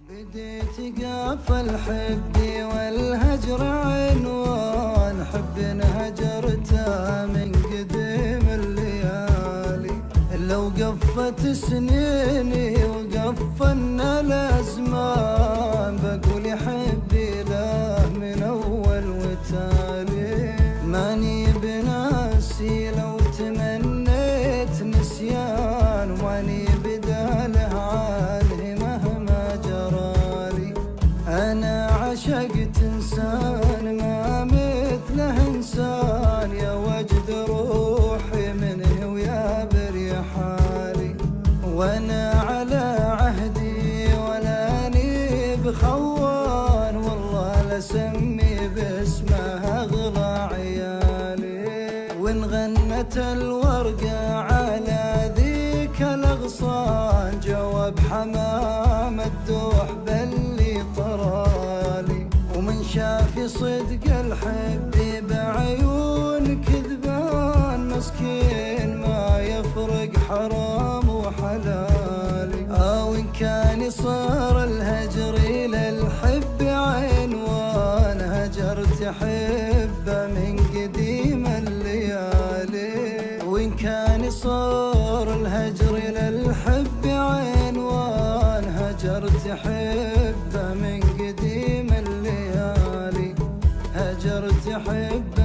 بديت قافل حبي والهجر عنوان، حب هجرته من قديم الليالي. لو قفت سنيني وقفلنا الازمان، بقول حبي له من اول وتالي. ماني بناسي لو تمنيت نسيان، وماني بداله عنه مهما جرالي. انا عشقت انسان ما مثله انسان، يا وجد روحي منه ويا بريحالي. وانا على عهدي ولاني بخوان، والله لسمي باسمه اغلى عيالي. وان غنت الورقه على ذيك الاغصان، جواب حمام الدوح باللي طرالي. ومن شاف صدق الحب بعيون كذبان، مسكين ما يفرق حرام وحلالي. وإن كان صار الهجر إلى الحب عنوان، هجرت حبه من قديم الليالي. وإن كان صار الهجر إلى الحب عنوان، هجرت حبه من قديم الليالي. هجرت حبه